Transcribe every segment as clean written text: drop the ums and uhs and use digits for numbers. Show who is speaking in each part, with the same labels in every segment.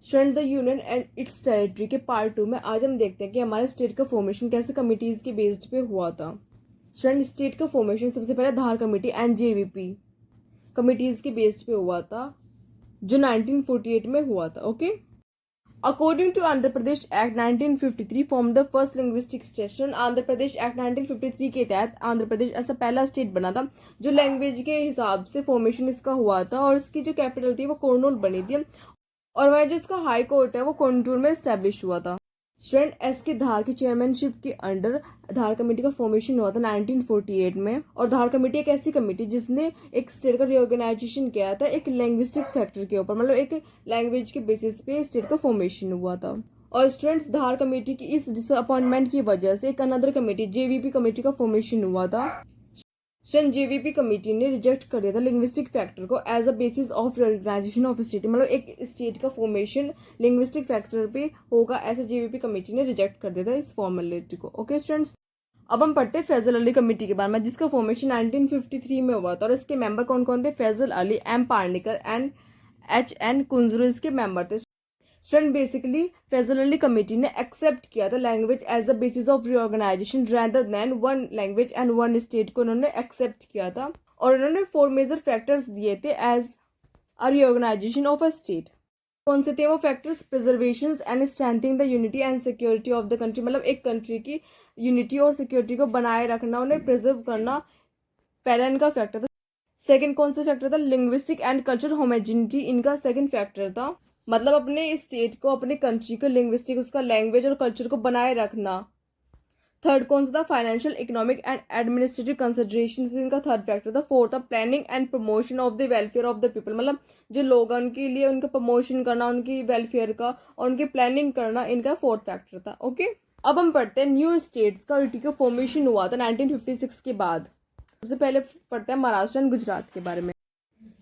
Speaker 1: Student the union and it's territory के part 2 में आज हम देखते हैं कि हमारे स्टेट का फॉर्मेशन कैसे कमिटीज़ के बेस्ड पे हुआ था। स्टूडेंट स्टेट का फॉर्मेशन सबसे पहले Dhar committee and JVP committees के बेस्ड पे हुआ था जो 1948 में हुआ था। Okay, according to Andhra Pradesh act 1953 form the first linguistic state. Andhra Pradesh act 1953 के तहत आंध्र प्रदेश ऐसा पहला स्टेट बना था जो लैंग्वेज के हिसाब से फॉर्मेशन इसका हुआ था और इसकी जो कैपिटल थी वो कुर्नूल बनी थी और वह जो इसका हाई कोर्ट है वो कोंटूर में स्टैब्लिश हुआ था। स्टूडेंट एस के धार की चेयरमैनशिप के अंडर धार कमेटी का फॉर्मेशन हुआ था 1948 में। और धार कमेटी एक ऐसी कमेटी जिसने एक स्टेट का रिऑर्गेनाइजेशन किया था एक लैंग्विस्टिक फैक्टर के ऊपर, मतलब एक लैंग्वेज के बेसिस पे स्टेट का फॉर्मेशन हुआ था। और स्टूडेंट्स धार कमेटी की इस डिसअपॉइंटमेंट की वजह से एक अनदर कमेटी जेवीपी कमेटी का फॉर्मेशन हुआ था। जेवीपी कमेटी ने रिजेक्ट कर दिया था लिंग्विस्टिक फैक्टर को as a basis of reorganisation of state, मतलब एक स्टेट का फॉर्मेशन लिंग्विस्टिक फैक्टर पे होगा ऐसे जेवीपी कमेटी ने रिजेक्ट कर दिया था इस फॉर्मेलिटी को। ओके स्टूडेंट्स, अब हम पढ़ते हैं फैजल अली कमेटी के बारे में जिसका फॉर्मेशन 1953 में हुआ था और इसके मेंबर कौन कौन थे? Fazal Ali, M Panikkar and H N. Kunzru इसके मेंबर थे। Student basically Fazal Ali committee ने एक्सेप्ट किया था language as the basis of reorganisation rather than one language and one state को उन्होंने एक्सेप्ट किया था और उन्होंने 4 मेजर फैक्टर्स दिए थे as a reorganisation of a state. कौन से थे वो factors? Preservation and strengthening the unity and security of the country, मतलब एक कंट्री की यूनिटी और सिक्योरिटी को बनाए रखना, उन्हें प्रिजर्व करना पहला इनका फैक्टर था। सेकंड कौन सा फैक्टर था? लिंग्विस्टिक एंड कल्चर होमोजेनिटी इनका सेकंड फैक्टर था, मतलब अपने स्टेट को अपने कंट्री को लिंग्विस्टिक उसका लैंग्वेज और कल्चर को बनाए रखना। थर्ड कौन सा था? Financial economic and administrative consideration इनका थर्ड फैक्टर था। फोर्थ था planning and promotion of the welfare of the people, मतलब जो लोग हैं उनके लिए उनका प्रमोशन करना उनकी वेलफेयर का और उनकी प्लानिंग करना इनका फोर्थ फैक्टर था। ओके, अब हम पढ़ते हैं न्यू स्टेट्स का का फॉर्मेशन हुआ था 1956 के बाद। सबसे पहले पढ़ते हैं महाराष्ट्र एंड गुजरात के बारे में।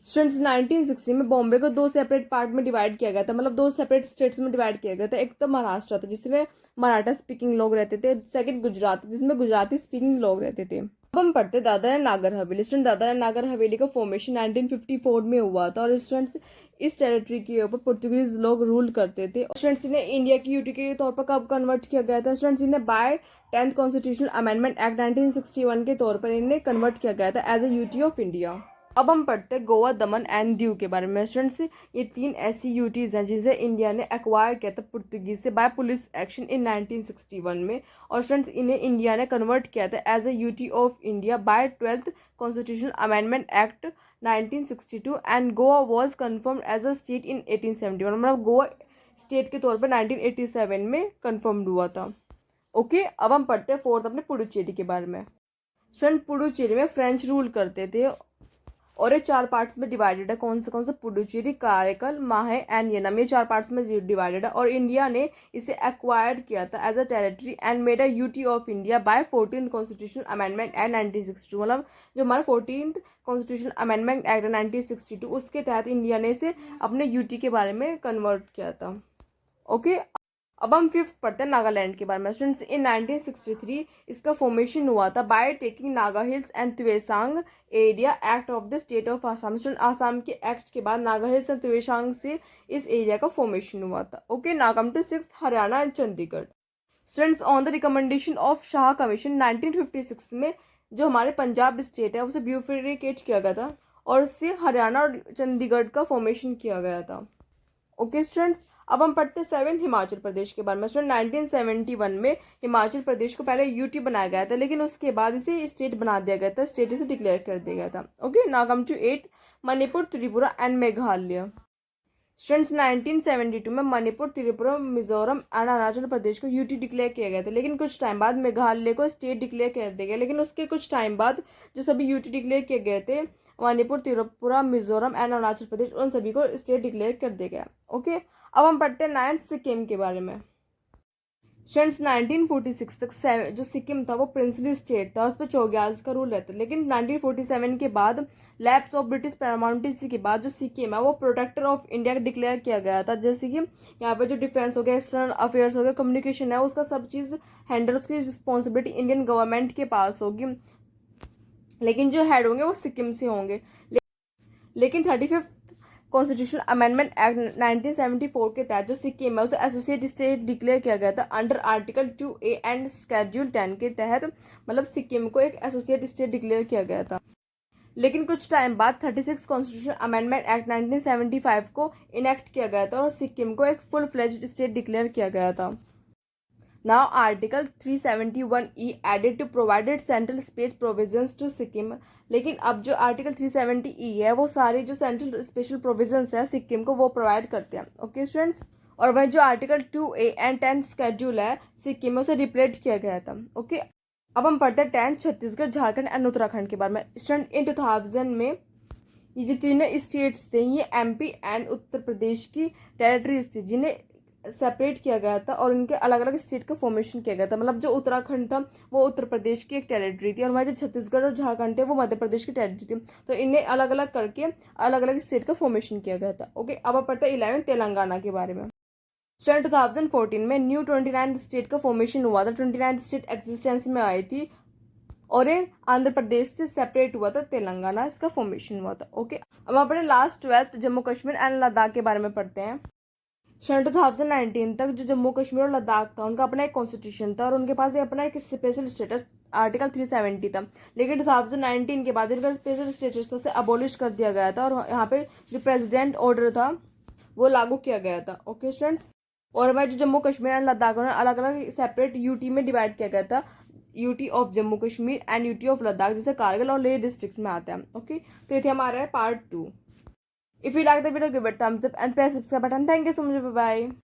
Speaker 1: स्टूडेंट्स 1960 में बॉम्बे को 2 सेपरेट पार्ट में डिवाइड किया गया था, मतलब 2 सेपरेट स्टेट्स में डिवाइड किया गया था। एक तो महाराष्ट्र था जिसमें मराठा स्पीकिंग लोग रहते थे, सेकंड गुजरात जिसमें गुजराती स्पीकिंग लोग रहते थे। अब हम पढ़ते Dadar and Nagar Haveli. Student Dadar and Nagar Haveli का फॉर्मेशन 1954 में हुआ था और स्टूडेंट्स इस टेरिटरी के ऊपर पुर्तगीज लोग रूल करते थे। स्टूडेंट्स इन्हें इंडिया की यूटी के तौर पर कब कन्वर्ट किया गया था? स्टूडेंट्स इन्हें bye 10th constitutional amendment act 1961 के तौर पर इन्हें कन्वर्ट किया गया था as a UT of India. अब हम पढ़ते हैं गोवा, दमन एंड दीव के बारे में। स्टूडेंट्स ये 3 ऐसी यूटीज हैं जिसे इंडिया ने एक्वायर किया था पुर्तगीज से बाय पुलिस एक्शन इन 1961 में और स्टूडेंट्स इन्हें इंडिया ने कन्वर्ट किया था as a UT of India by 12th constitutional amendment act 1962 and Goa was confirm as a state in 1871, मतलब गोवा स्टेट के तौर पर 1987 में कन्फर्म्ड हुआ था। ओके, अब हम पढ़ते हैं फोर्थ अपने पुडुचेरी के बारे में। स्टूडेंट पुडुचेरी में फ्रेंच रूल करते थे और ये 4 पार्ट्स में डिवाइडेड है। कौन सा? पुडुचेरी, कारेकल, माहे एंड येनम, ये 4 पार्ट्स में डिवाइडेड है और इंडिया ने इसे एक्वायर्ड किया था as a territory and made a UT of India by 14th constitutional amendment act 1962, मतलब जो हमारा 14th कॉन्स्टिट्यूशनल अमेंडमेंट एक्ट 1962 उसके तहत इंडिया ने इसे अपने यूटी के बारे में कन्वर्ट किया था। ओके, अब हम फिफ्थ पढ़ते हैं नागालैंड के बारे में। स्टूडेंट्स इन 1963 इसका फॉर्मेशन हुआ था by taking Naga Hills and Tuensang Area Act of the state of Assam. Student Assam के एक्ट के बाद नागा हिल्स एंड त्वेसांग से इस एरिया का फॉर्मेशन हुआ था। Okay, now come to sixth Haryana and Chandigarh. Students on the recommendation of Shah commission 1956 में जो हमारे पंजाब स्टेट है उसे ब्यूफिकेट किया गया था और उससे हरियाणा और चंडीगढ़ का फॉर्मेशन किया गया था। ओके स्टूडेंट्स, अब हम पढ़ते हैं 7 हिमाचल प्रदेश के बारे में। स्टूडेंट 1971 में हिमाचल प्रदेश को पहले यूटी बनाया गया था लेकिन उसके बाद इसे स्टेट बना दिया गया था, स्टेट इसे डिक्लेयर कर दिया गया था। Okay, now come to 8 Manipur, Tripura and Meghalaya. Students 1972 में मणिपुर, त्रिपुरा, मिजोरम एंड अरुणाचल प्रदेश को यूटी डिक्लेयर किया गया था लेकिन कुछ टाइम बाद मेघालय को स्टेट डिक्लेयर कर दिया गया, लेकिन उसके कुछ टाइम बाद जो सभी यूटी डिक्लेयर किए गए थे मणिपुर, त्रिपुरा, मिजोरम एंड अरुणाचल प्रदेश उन सभी को स्टेट डिक्लेयर कर दिया गया। ओके, अब हम पढ़ते हैं 9th सिक्किम के बारे में। स्टूडेंट्स 1946 तक जो सिक्किम था वो प्रिंसली स्टेट था और उस पर चौग्याल्स का रूल रहता है, लेकिन 1947 के बाद लैप्स ऑफ ब्रिटिश पैरामाउंटेसी के बाद जो सिक्किम है वो प्रोटेक्टर ऑफ इंडिया डिक्लेयर किया गया था। जैसे कि यहाँ पे जो डिफेंस हो गया, एक्सटर्नल अफेयर्स हो गया, कम्युनिकेशन है, उसका सब चीज़ हैंडल उसकी रिस्पॉन्सिबिलिटी इंडियन गवर्नमेंट के पास होगी, लेकिन जो हेड होंगे वो सिक्किम से होंगे। लेकिन 35th कॉन्स्टिट्यूशनल अमेंडमेंट एक्ट 1974 के तहत जो सिक्किम है उसे एसोसिएट स्टेट डिक्लेयर किया गया था under article 2A and schedule 10 के तहत, मतलब सिक्किम को एक एसोसिएट स्टेट डिक्लेयर किया गया था। लेकिन कुछ टाइम बाद 36 कॉन्स्टिट्यूशनल अमेंडमेंट एक्ट 1975 को इनेक्ट किया गया था और सिक्किम को एक फुल फ्लेज्ड स्टेट डिक्लेयर किया गया था। Now Article 371E added to provided central space provisions to Sikkim। लेकिन अब जो आर्टिकल 370E है वो सारी जो सेंट्रल स्पेशल प्रोविजंस है सिक्किम को वो प्रोवाइड करते हैं। ओके स्टूडेंट्स, और वह जो आर्टिकल 2A एंड 10 स्केड्यूल है सिक्किम में उसे रिप्लेस किया गया था। ओके, अब हम पढ़ते हैं 10 छत्तीसगढ़, झारखंड एंड उत्तराखंड के बारे में। स्टूडेंट इन 2000 में ये जो तीनों स्टेट्स थे ये MP एंड उत्तर प्रदेश की टेरिटरीज थी जिन्हें सेपरेट किया गया था और इनके अलग अलग स्टेट का फॉर्मेशन किया गया था। मतलब जो उत्तराखंड था वो उत्तर प्रदेश की एक टेरिटरी थी और वह जो छत्तीसगढ़ और झारखंड थे वो मध्य प्रदेश की टेरिटरी थी। तो इन्हें अलग अलग करके अलग अलग स्टेट का फॉर्मेशन किया गया था। ओके, अब आप पढ़ते हैं 11 तेलंगाना के बारे में। सन 2014 में न्यू 29 स्टेट का फॉर्मेशन हुआ था। 29 स्टेट एग्जिस्टेंस में आई थी और ये आंध्र प्रदेश से सेपरेट हुआ था तेलंगाना, इसका फॉर्मेशन हुआ था। ओके, अब अपने last 12th Jammu Kashmir and Ladakh के बारे में पढ़ते हैं। सन 2019 तक जो जम्मू कश्मीर और लद्दाख था उनका अपना एक कॉन्स्टिट्यूशन था और उनके पास अपना एक स्पेशल स्टेटस आर्टिकल 370 था। लेकिन 2019 के बाद उनका स्पेशल स्टेटस तो उसे अबॉलिश कर दिया गया था और यहाँ पे जो प्रेसिडेंट ऑर्डर था वो लागू किया गया था। ओके स्टूडेंट्स, और वह जो जम्मू कश्मीर एंड लद्दाख उन्हें अलग अलग सेपरेट यूटी में डिवाइड किया गया था। UT of Jammu Kashmir and UT of Ladakh, जैसे कारगिल और लेह डिस्ट्रिक्ट में आता है। ओके, तो ये थे हमारा part 2। If you like the video, give it a thumbs up and press subscribe button. Thank you so much. Bye bye.